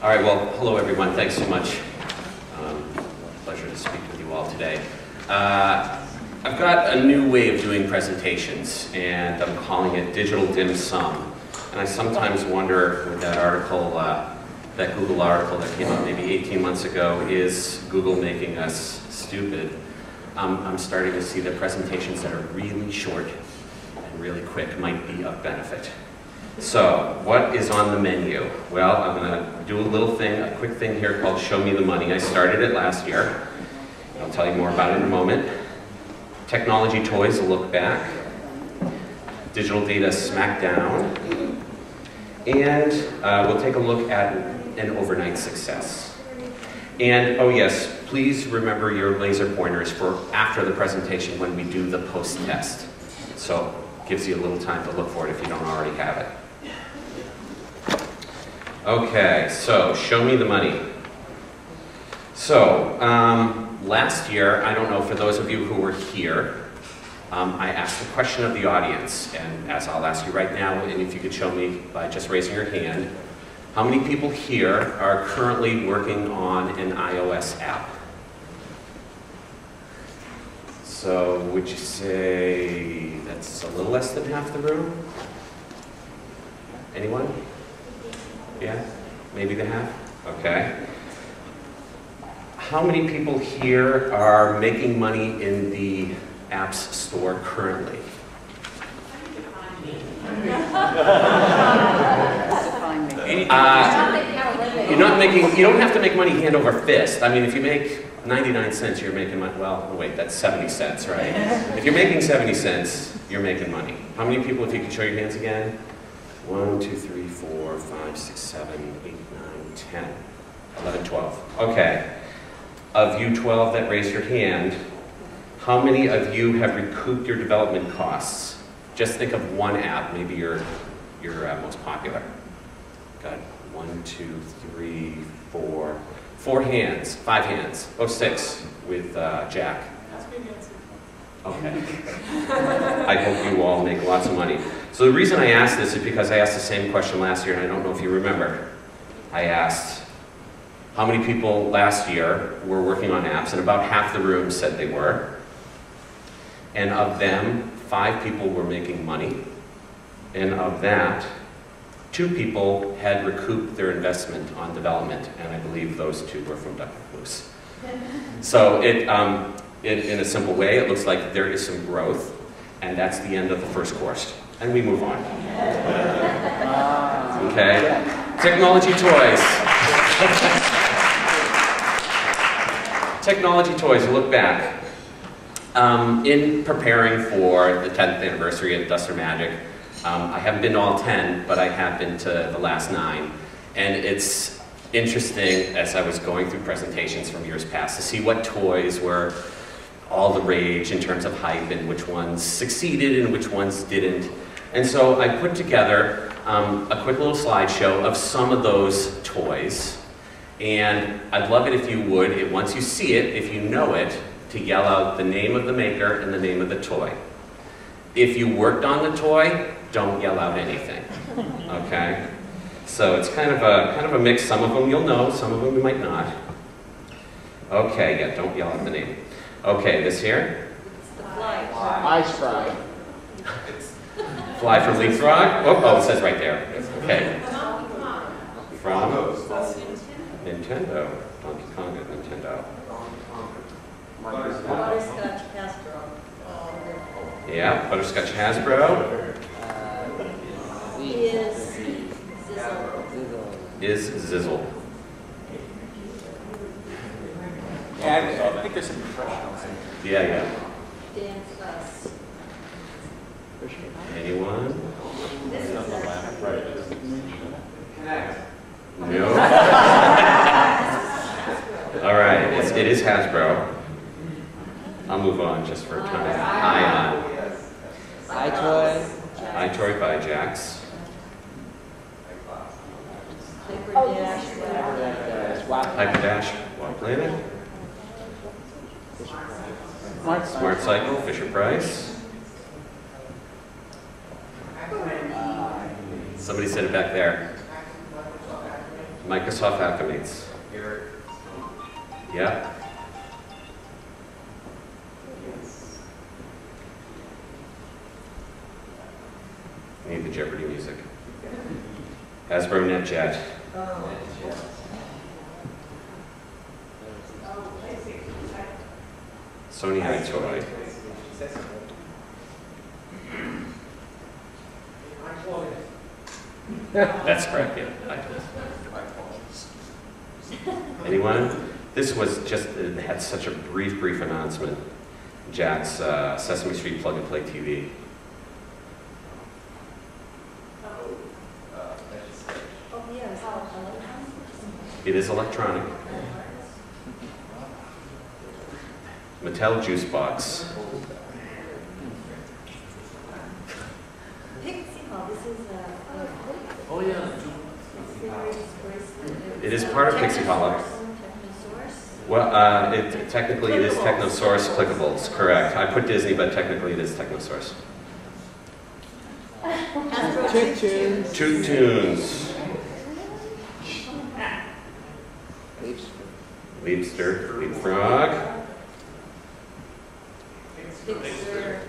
All right, well, hello everyone. Thanks so much. Pleasure to speak with you all today. I've got a new way of doing presentations, and I'm calling it Digital Dim Sum. And I sometimes wonder with that article, that Google article that came out maybe 18 months ago, is Google making us stupid? I'm starting to see that presentations that are really short and really quick might be of benefit. So, what is on the menu? Well, I'm going to do a quick thing here called Show Me the Money. I started it last year. I'll tell you more about it in a moment. Technology toys, a look back. Digital data smackdown. And we'll take a look at an overnight success. And, oh yes, please remember your laser pointers for after the presentation when we do the post-test. So, gives you a little time to look for it if you don't already have it. Okay, so show me the money. So, last year, I don't know, for those of you who were here, I asked a question of the audience, and as I'll ask you right now, and if you could show me by just raising your hand, how many people here are currently working on an iOS app? So, would you say that's a little less than half the room? Anyone? Yeah? Maybe the half? Okay. How many people here are making money in the apps store currently? You don't have to make money hand over fist. I mean, if you make 99 cents, you're making money. Well, wait, that's 70 cents, right? If you're making 70 cents, you're making money. How many people, if you could show your hands again? 1, 2, 3, 4, 5, 6, 7, 8, 9, 10, 11, 12. Okay. Of you 12 that raised your hand, how many of you have recouped your development costs? Just think of one app, maybe your most popular. Good. 1, 2, 3, 4. 4 hands, 5 hands. Oh, 6 with Jack. Okay. I hope you all make lots of money. So the reason I asked this is because I asked the same question last year, and I don't know if you remember. I asked how many people last year were working on apps, and about half the room said they were. And of them, 5 people were making money. And of that, 2 people had recouped their investment on development, and I believe those 2 were from Duck Moose. So in a simple way, it looks like there is some growth, and that's the end of the first course. And we move on. Okay? Technology toys. Technology toys, look back. In preparing for the 10th anniversary of Duster Magic, I haven't been to all 10, but I have been to the last 9. And it's interesting, as I was going through presentations from years past, to see what toys were all the rage in terms of hype and which ones succeeded and which ones didn't. And so I put together a quick little slideshow of some of those toys. And I'd love it if you would, once you see it, if you know it, to yell out the name of the maker and the name of the toy. If you worked on the toy, don't yell out anything, okay? So it's kind of a mix. Some of them you'll know, some of them you might not. Okay, yeah, don't yell out the name. Okay, this here? It's the fly. Ice fry. Fly from Leapfrog? Oh, it says right there. Okay. From Nintendo. Donkey Kong at Nintendo. Butterscotch Hasbro. Yeah, Butterscotch Hasbro. Is Zizzle. Yeah, I think there's some professionals. Yeah. Dance Us. Anyone? This is No. All right, it is Hasbro. I'll move on just for time. Ion. iToy by Jax. Hyperdash, Wild Planet. Smart Cycle, Fisher Price. Somebody said it back there. Microsoft acclimates. Yeah. Need the Jeopardy music. Hasbro NetJet. Sony iToy. That's correct, yeah. Anyone? This was just, it had such a brief announcement. Jack's Sesame Street Plug and Play TV. It is electronic. Mattel Juice Box. Oh yeah. It is part of Pixie Hollow. Well, technically it is Technosource clickables, correct. I put Disney, but technically it is Technosource. Two tunes. Leapster, Leapfrog.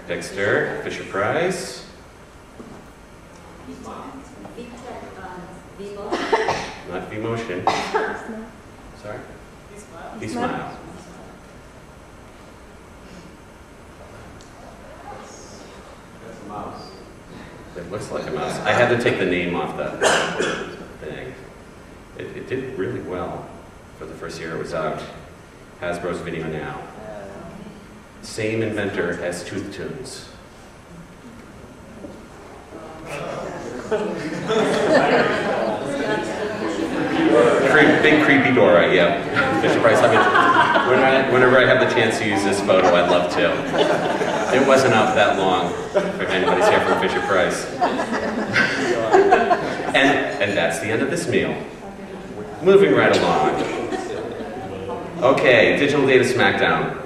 Dexter, Fisher Price. Not V-Motion. Sorry? V-Smile. That's a mouse. It looks like a mouse. I had to take the name off the thing. It did really well for the first year it was out. Hasbro's Video Now. Same inventor as Tooth Tunes. Big creepy Dora, yeah. Fisher Price. I mean, whenever I have the chance to use this photo, I'd love to. It wasn't out that long, if anybody's here from Fisher Price. And that's the end of this meal. Moving right along. Okay, Digital Data Smackdown.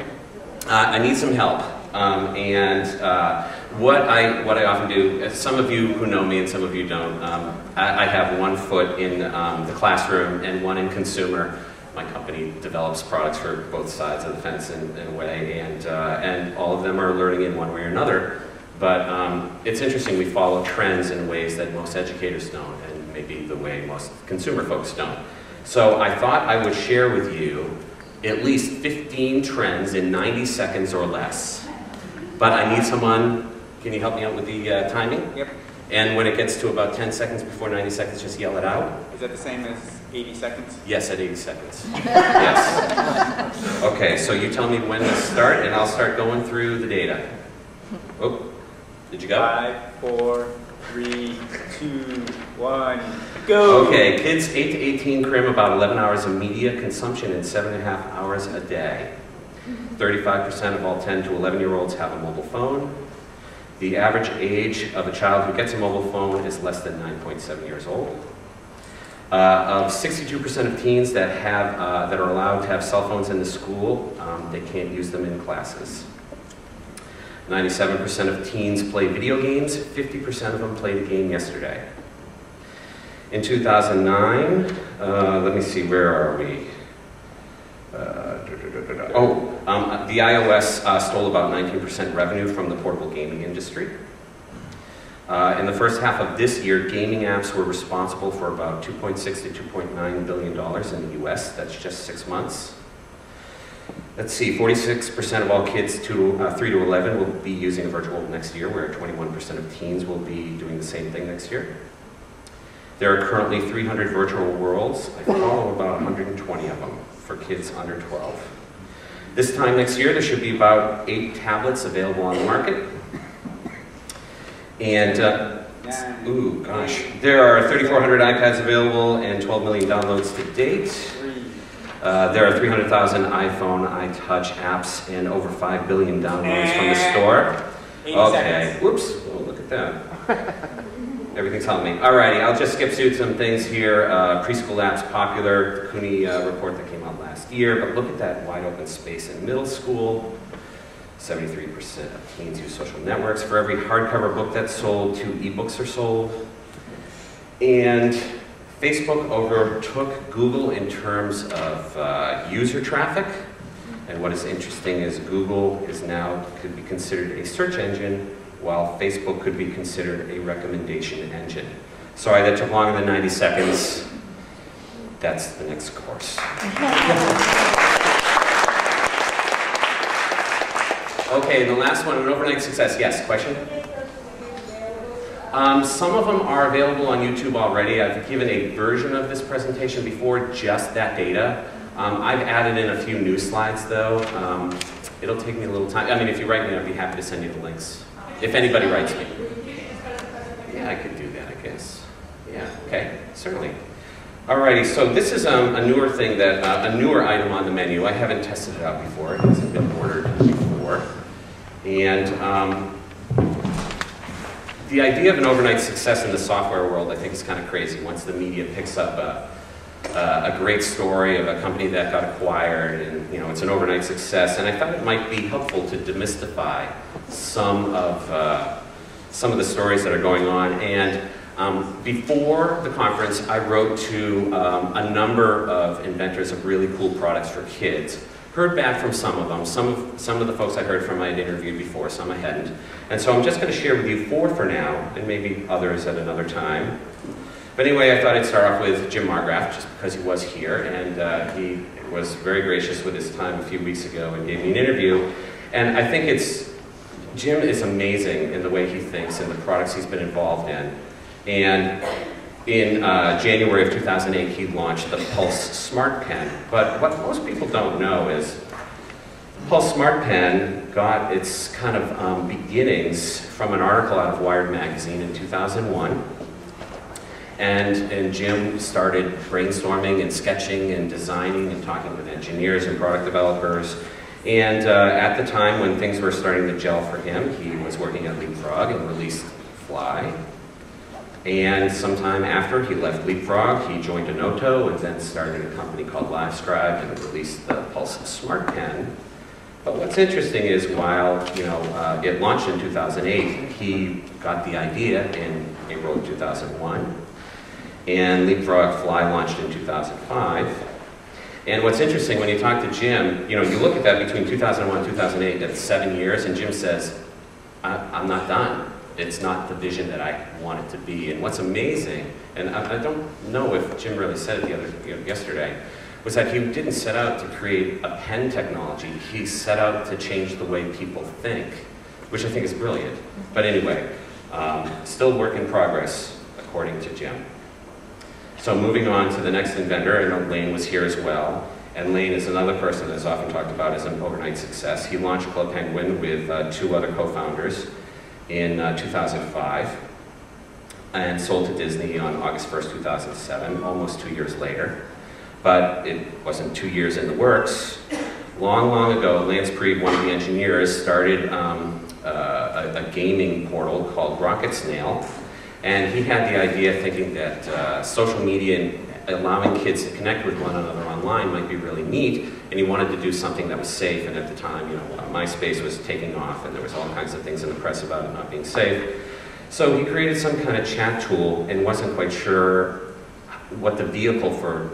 I need some help. What I often do, some of you who know me and some of you don't, I have one foot in the classroom and one in consumer. My company develops products for both sides of the fence in a way, and all of them are learning in one way or another. But it's interesting, we follow trends in ways that most educators don't, and maybe the way most consumer folks don't. So I thought I would share with you at least 15 trends in 90 seconds or less. But I need someone, can you help me out with the timing? Yep. And when it gets to about 10 seconds before 90 seconds, just yell it out. Is that the same as 80 seconds? Yes, at 80 seconds. Yes. Okay, so you tell me when to start, and I'll start going through the data. Oh, did you go? 5, 4, 3, 2, 1, go! Okay, kids 8 to 18 cram about 11 hours of media consumption in 7.5 hours a day. 35% of all 10 to 11-year-olds have a mobile phone. The average age of a child who gets a mobile phone is less than 9.7 years old. Of 62% of teens that are allowed to have cell phones in the school, they can't use them in classes. 97% of teens play video games. 50% of them played a game yesterday. In 2009, let me see, where are we? The iOS stole about 19% revenue from the portable gaming industry. In the first half of this year, gaming apps were responsible for about $2.6 to $2.9 billion in the US. That's just 6 months. Let's see, 46% of all kids 3 to 11 will be using a virtual next year, where 21% of teens will be doing the same thing next year. There are currently 300 virtual worlds. I follow about 120 of them for kids under 12. This time next year, there should be about 8 tablets available on the market. And, ooh, gosh, there are 3,400 iPads available and 12 million downloads to date. There are 300,000 iPhone, iTouch apps and over 5 billion downloads from the store. Okay, whoops, oh, look at that. Everything's helping me. Alrighty, I'll just skip through some things here. Preschool apps popular, the Cooney report that came out last year, but look at that wide open space in middle school. 73% of teens use social networks. For every hardcover book that's sold, 2 ebooks are sold. And Facebook overtook Google in terms of user traffic. And what is interesting is Google is now could be considered a search engine, while Facebook could be considered a recommendation engine. Sorry, that took longer than 90 seconds. That's the next course. Okay, the last one, an overnight success. Yes, question? Some of them are available on YouTube already. I've given a version of this presentation before, just that data. I've added in a few new slides though. It'll take me a little time. I mean, if you write me, I'd be happy to send you the links. If anybody writes me. Yeah, I could do that, I guess. Yeah, okay, certainly. Alrighty, so this is a newer thing that, a newer item on the menu. I haven't tested it out before. It hasn't been ordered before. And the idea of an overnight success in the software world, I think, is kind of crazy. Once the media picks up a great story of a company that got acquired, and it's an overnight success. And I thought it might be helpful to demystify some of the stories that are going on. And before the conference, I wrote to a number of inventors of really cool products for kids. Heard back from some of them. Some of the folks I heard from I had interviewed before, some I hadn't. And so I'm just going to share with you 4 for now, and maybe others at another time. But anyway, I thought I'd start off with Jim Margraf, just because he was here, and he was very gracious with his time a few weeks ago and gave me an interview. And I think Jim is amazing in the way he thinks and the products he's been involved in. And in January of 2008, he launched the Pulse Smart Pen. But what most people don't know is Pulse Smart Pen got its kind of beginnings from an article out of Wired magazine in 2001. And Jim started brainstorming and sketching and designing and talking with engineers and product developers. And at the time when things were starting to gel for him, he was working at Leapfrog and released Fly. And sometime after he left Leapfrog, he joined Anoto and then started a company called LiveScribe and released the Pulse Smart Pen. But what's interesting is while it launched in 2008, he got the idea in April of 2001. And Leapfrog Fly launched in 2005. And what's interesting, when you talk to Jim, you look at that between 2001 and 2008, that's 7 years, and Jim says, I'm not done. It's not the vision that I want it to be. And what's amazing, and I don't know if Jim really said it yesterday, was that he didn't set out to create a pen technology. He set out to change the way people think, which I think is brilliant. But anyway, still work in progress, according to Jim. So moving on to the next inventor, I know Lane was here as well. And Lane is another person that's often talked about as an overnight success. He launched Club Penguin with 2 other co-founders in 2005 and sold to Disney on August 1st, 2007, almost 2 years later. But it wasn't 2 years in the works. Long ago, Lance Preeb, one of the engineers, started a gaming portal called Rocket Snail. And he had the idea thinking that social media and allowing kids to connect with one another online might be really neat, and he wanted to do something that was safe. And at the time, MySpace was taking off, and there was all kinds of things in the press about it not being safe. So he created some kind of chat tool and wasn't quite sure what the vehicle for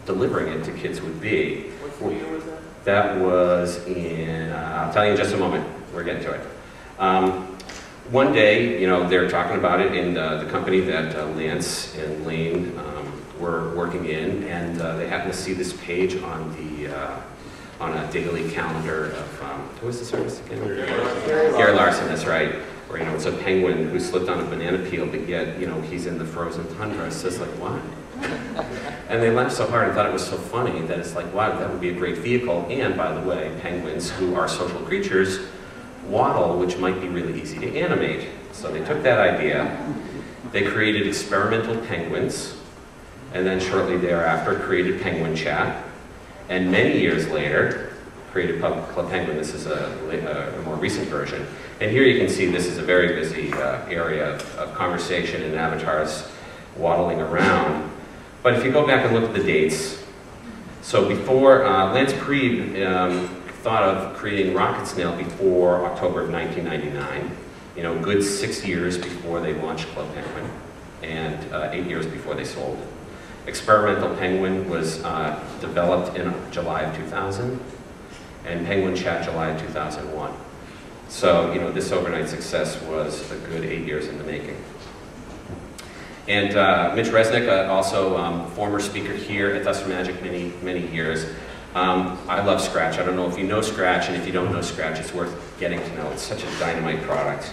delivering it to kids would be. What year was that? That was in, I'll tell you in just a moment. We're getting to it. One day, they're talking about it in the company that Lance and Lane were working in, and they happened to see this page on a daily calendar of, who was this artist again? Gary Larson, that's right. Where, it's a penguin who slipped on a banana peel, but yet, he's in the frozen tundra. So it's like, what? And they laughed so hard and thought it was so funny that it's like, wow, that would be a great vehicle. And by the way, penguins, who are social creatures, waddle, which might be really easy to animate. So they took that idea, they created experimental penguins, and then shortly thereafter created Penguin Chat, and many years later created Club Penguin. This is a more recent version. And here you can see this is a very busy area of conversation and avatars waddling around. But if you go back and look at the dates, so before Lance Preeb thought of creating Rocket Snail before October of 1999, good 6 years before they launched Club Penguin, and 8 years before they sold. Experimental Penguin was developed in July of 2000, and Penguin Chat July of 2001. So, you know, this overnight success was a good 8 years in the making. And Mitch Resnick, also former speaker here at Duster Magic many years. I love Scratch. I don't know if you know Scratch, and if you don't know Scratch, it's worth getting to know. It's such a dynamite product.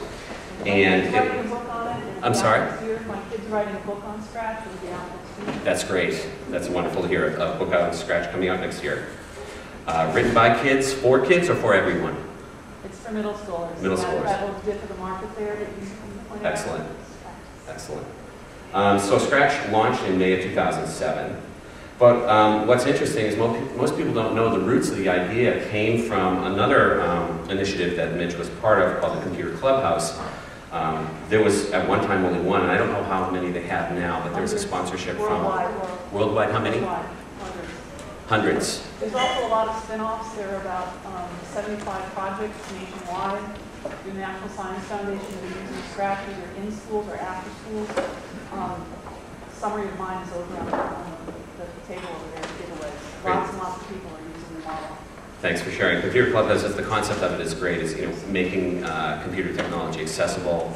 And writing a book on it. I'm sorry? My kid's writing a book on Scratch. It'll be out next week. That's great. That's wonderful to hear. A book out on Scratch coming out next year. Written by kids, for kids, or for everyone? It's for middle schoolers. Middle schoolers. That'll differ the market there that you pointed out. Excellent. Excellent. So Scratch launched in May of 2007. But what's interesting is most people don't know the roots of the idea came from another initiative that Mitch was part of called the Computer Clubhouse. There was at one time only one, and I don't know how many they have now, but there was a sponsorship Worldwide. from... Worldwide, how many? Worldwide. Hundreds. There's also a lot of spin-offs. There are about 75 projects nationwide through the National Science Foundation that are using Scratch either in schools or after schools. Summary of mine is over on the table over there, giveaways. Lots and lots of people are using the model. Thanks for sharing. Computer Clubhouse, the concept of it is great. It's, you know, making computer technology accessible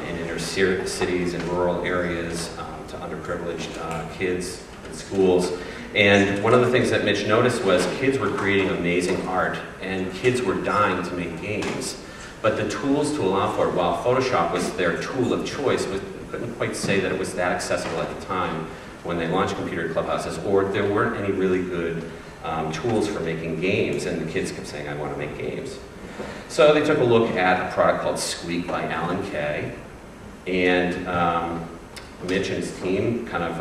in inner cities and rural areas to underprivileged kids in schools. And one of the things that Mitch noticed was kids were creating amazing art, and kids were dying to make games. But the tools to allow for it, while Photoshop was their tool of choice, couldn't quite say that it was that accessible at the time when they launched Computer Clubhouses, or there weren't any really good tools for making games, and the kids kept saying, I want to make games. So they took a look at a product called Squeak by Alan Kay, and Mitch and his team kind of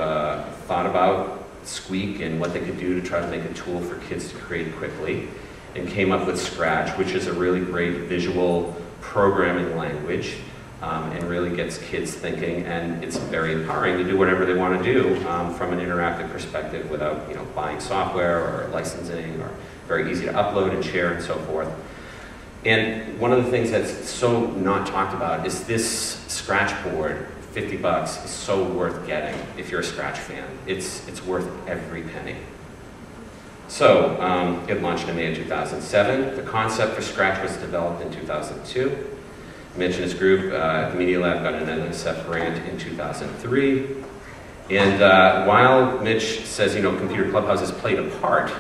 thought about Squeak and what they could do to try to make a tool for kids to create quickly, and came up with Scratch, which is a really great visual programming language, and really gets kids thinking, and it's very empowering to do whatever they want to do from an interactive perspective without, you know, buying software or licensing, or very easy to upload and share and so forth. And one of the things that's so not talked about is this Scratch board, $50, is so worth getting if you're a Scratch fan. It's worth every penny. So it launched in May of 2007. The concept for Scratch was developed in 2002. Mitch and his group, Media Lab, got an NSF grant in 2003. And while Mitch says, you know, Computer Clubhouse has played a part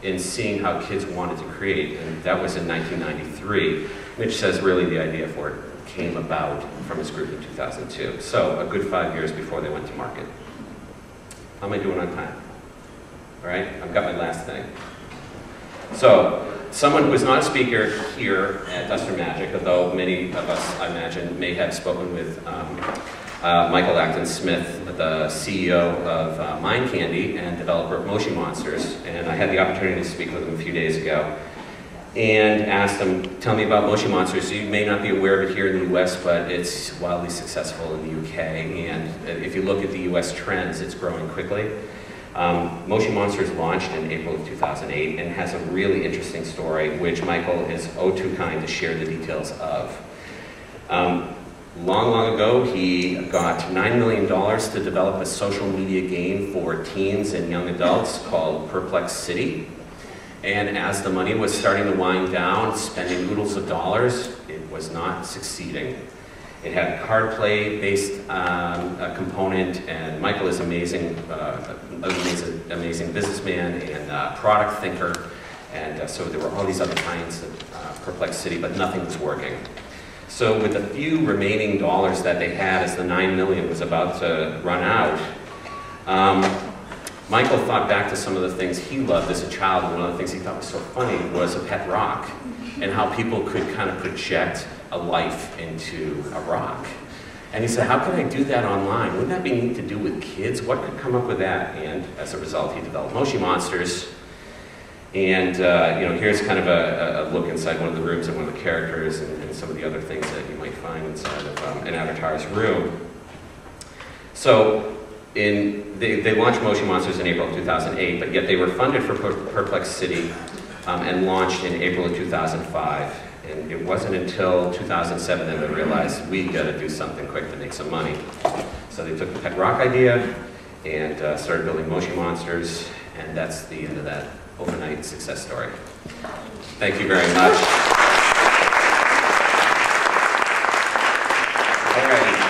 in seeing how kids wanted to create, and that was in 1993, Mitch says really the idea for it came about from his group in 2002. So a good 5 years before they went to market. How am I doing on time? All right, I've got my last thing. So, someone who is not a speaker here at Duster Magic, although many of us, I imagine, may have spoken with Michael Acton Smith, the CEO of Mind Candy and developer of Moshi Monsters. And I had the opportunity to speak with him a few days ago and asked him, tell me about Moshi Monsters. You may not be aware of it here in the US, but it's wildly successful in the UK. And if you look at the US trends, it's growing quickly. Moshi Monsters launched in April of 2008 and has a really interesting story, which Michael is oh too kind to share the details of. Long ago, he got $9 million to develop a social media game for teens and young adults called Perplex City. And as the money was starting to wind down, spending oodles of dollars, it was not succeeding. It had a card play-based component, and Michael is amazing businessman and product thinker, and so there were all these other kinds of Perplex City, but nothing was working. So with the few remaining dollars that they had as the $9 million was about to run out, Michael thought back to some of the things he loved as a child, and one of the things he thought was so funny was a pet rock, and how people could kind of project a life into a rock. And he said, how could I do that online? Wouldn't that be neat to do with kids? What could come up with that? And as a result, he developed Moshi Monsters. And you know, here's kind of a look inside one of the rooms and one of the characters and some of the other things that you might find inside of an avatar's room. So they launched Moshi Monsters in April of 2008, but yet they were funded for Perplex City and launched in April of 2005. And it wasn't until 2007 that they realized we got to do something quick to make some money. So they took the pet rock idea and started building motion monsters, and that's the end of that overnight success story. Thank you very much. All right.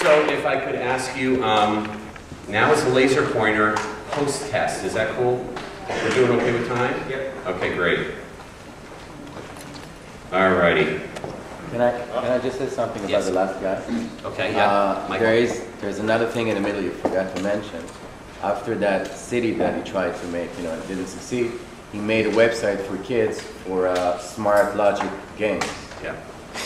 So if I could ask you, now is the laser pointer post test. Is that cool? We're doing okay with time? Yep. Okay, great. All righty. Can I just say something about Yes. the last guy? Okay, yeah. Michael. There's another thing in the middle you forgot to mention. After that city that he tried to make, it didn't succeed, he made a website for kids for smart logic games. Yeah.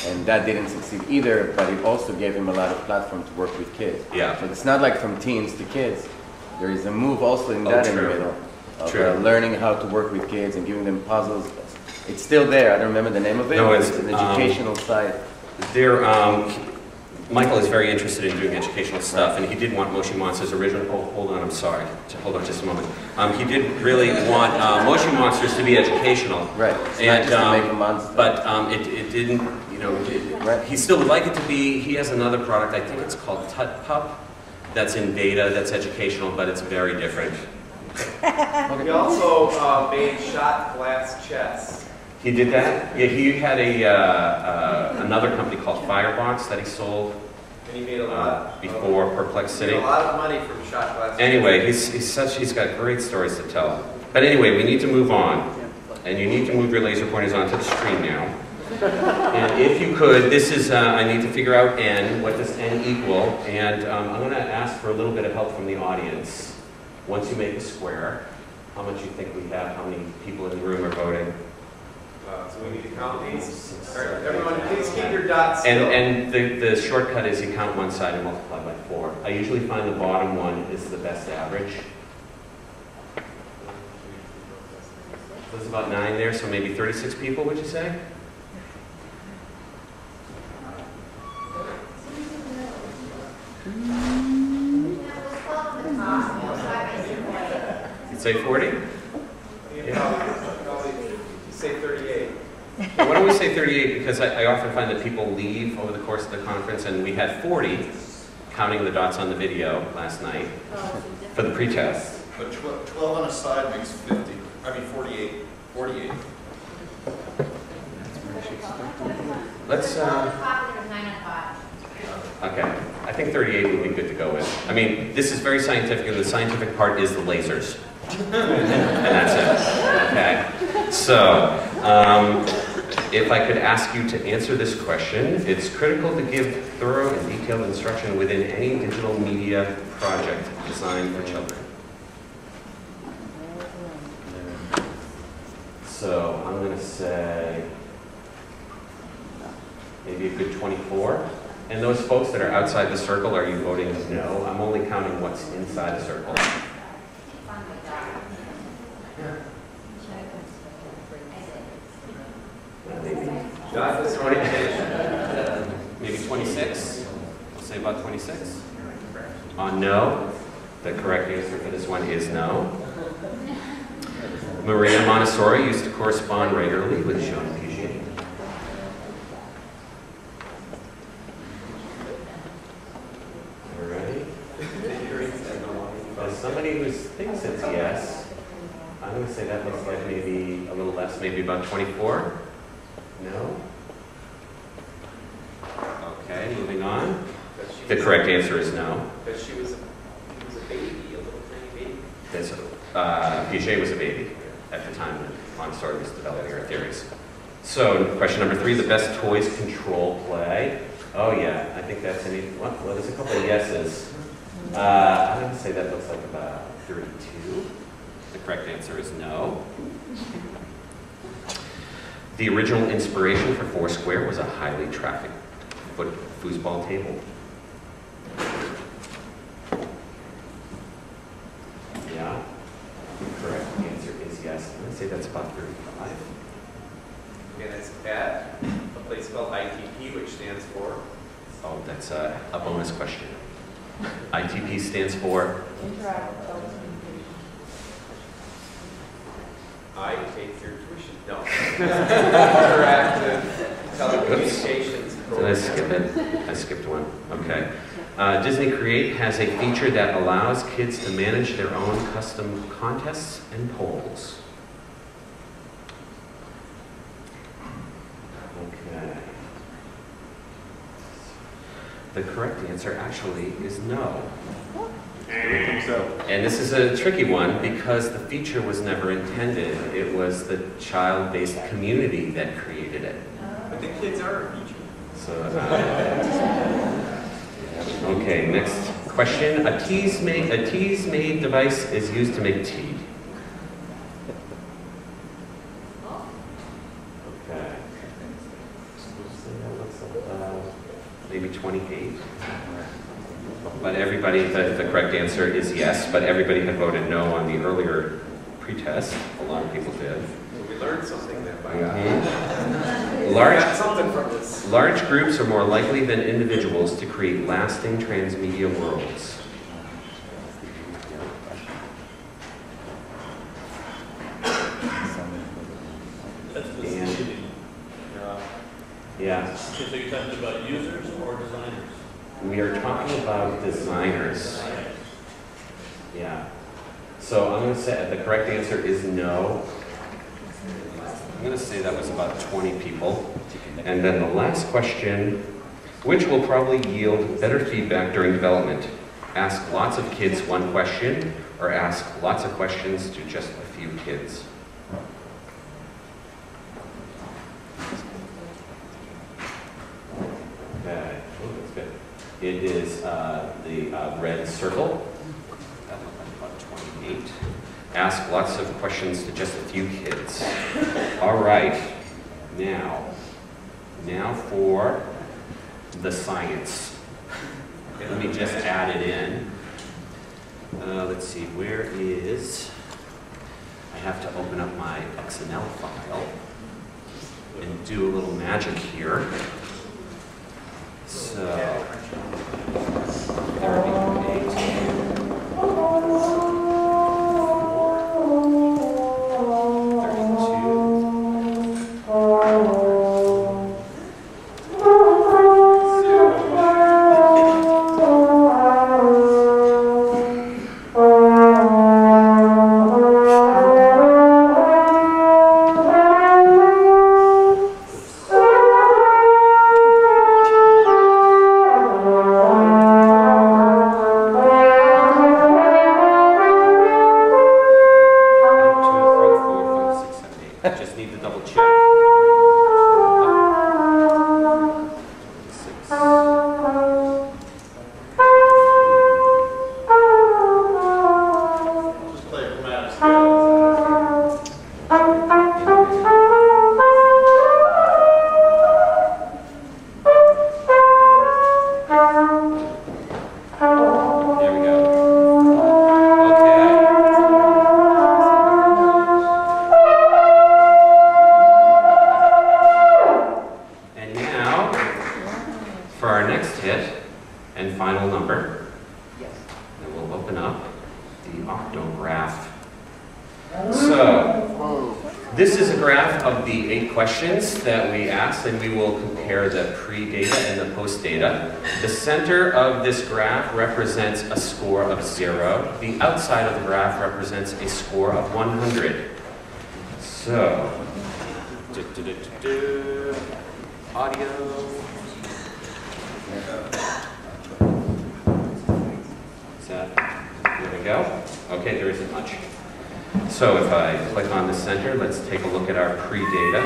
And that didn't succeed either, but it also gave him a lot of platform to work with kids. Yeah. So it's not like from teens to kids. There is a move also in Oh, that in the true. middle of True. learning how to work with kids and giving them puzzles. It's still there. I don't remember the name of it. No, but it's, an educational site. There, Michael is very interested in doing educational stuff, and he did want Motion Monsters original. Oh, hold on, I'm sorry. Hold on just a moment. He did really want Motion Monsters to be educational. Right. It's And, not just to make a monster. But it didn't, Right. he still would like it to be. He has another product, I think it's called Tut Pup, that's in beta, that's educational, but it's very different. He also made shot glass chess. He did that? Yeah, he had another company called Firebox that he sold And he made a lot. before Perplex He City. made a lot of money from shot glass. Anyway, he's got great stories to tell. But anyway, we need to move on. And you need to move your laser pointers onto the screen now. And if you could, this is, I need to figure out N. What does N equal? And I'm going to ask for a little bit of help from the audience. Once you make a square, how much you think we have, how many people in the room are voting? So we need to count these. All right, everyone, please keep your dots still. And the shortcut is you count one side and multiply by 4. I usually find the bottom one is the best average. So there's about 9 there, so maybe 36 people, would you say? You'd say 40? Probably say 38. Why don't we say 38? Because I often find that people leave over the course of the conference, and we had 40, counting the dots on the video last night for the pretest. But 12 on a side makes 50. I mean 48. 48. Let's, okay, I think 38 would be good to go with. I mean, this is very scientific, and the scientific part is the lasers. And that's it, okay? So, if I could ask you to answer this question, it's critical to give thorough and detailed instruction within any digital media project designed for children. So, I'm going to say maybe a good 24. And those folks that are outside the circle, are you voting no? I'm only counting what's inside the circle. Maybe 26. We'll say about 26. On no, the correct answer for this one is no. Maria Montessori used to correspond regularly with Jean Piaget. All right. As somebody who thinks it's yes, I'm going to say that looks like maybe a little less, maybe about 24. No? Okay, moving on. The correct answer is no. But she was a baby, a little tiny baby. Piaget was a baby at the time when Montessori was developing her theories. So, question number 3, the best toys control play. Oh yeah, I think that's an well, there's a couple of yeses. I'm going to say that looks like about 32. The correct answer is no. The original inspiration for Foursquare was a highly trafficked foosball table. Yeah, the correct answer is yes. I'm going to say that's about 35. And it's at a place called ITP, which stands for? Oh, that's a bonus question. ITP stands for? Interactive telecommunications. I take your tuition. No. Interactive telecommunications Did I skip it? I skipped one. Okay. Disney Create has a feature that allows kids to manage their own custom contests and polls. Okay. The correct answer actually is no. And this is a tricky one because the feature was never intended. It was the child-based community that created it. But the kids are a feature. So, okay, next question. A tease-made device is used to make tea. Okay. Maybe 28. But everybody, the correct answer is yes, but everybody had voted no on the earlier pretest. A lot of people did. We learned something there, by Mhm. God. Got something from this. Large groups are more likely than individuals to create lasting transmedia worlds. That's the And- city. Yeah, So you're talking about users or designers? we are talking about designers. Yeah. So I'm going to say the correct answer is no. I'm going to say that was about 20 people. And then the last question, which will probably yield better feedback during development? Ask lots of kids one question, or ask lots of questions to just a few kids? Okay, oh, that's good. It is the red circle. That looked like about 28. Ask lots of questions to just a few kids. All right, now for the science. Okay, let me just add it in. Let's see, where is, I have to open up my XML file and do a little magic here. So, 38. Just need to double check. Just play it from out of scale. There we go. Okay. And now, for our next hit and final number, and we'll open up the octograph. So, this is a graph of the 8 questions that we asked, and we will compare the pre-data and the post-data. The center of this graph represents a score of 0. The outside of the graph represents a score of 100. So, audio. Is that, there we go. Okay, there isn't much. So if I click on the center, let's take a look at our pre-data.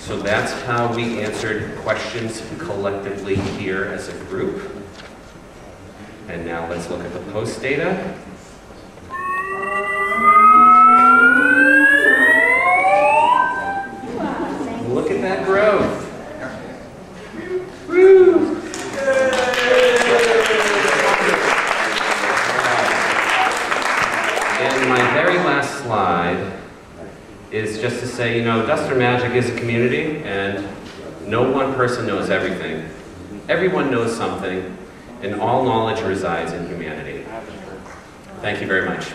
So that's how we answered questions collectively here as a group. And now let's look at the post-data. Look at that growth. Woo! And my very last slide is just to say, you know, Duster Magic is a community, and no one person knows everything. Everyone knows something, and all knowledge resides in humanity. Thank you very much.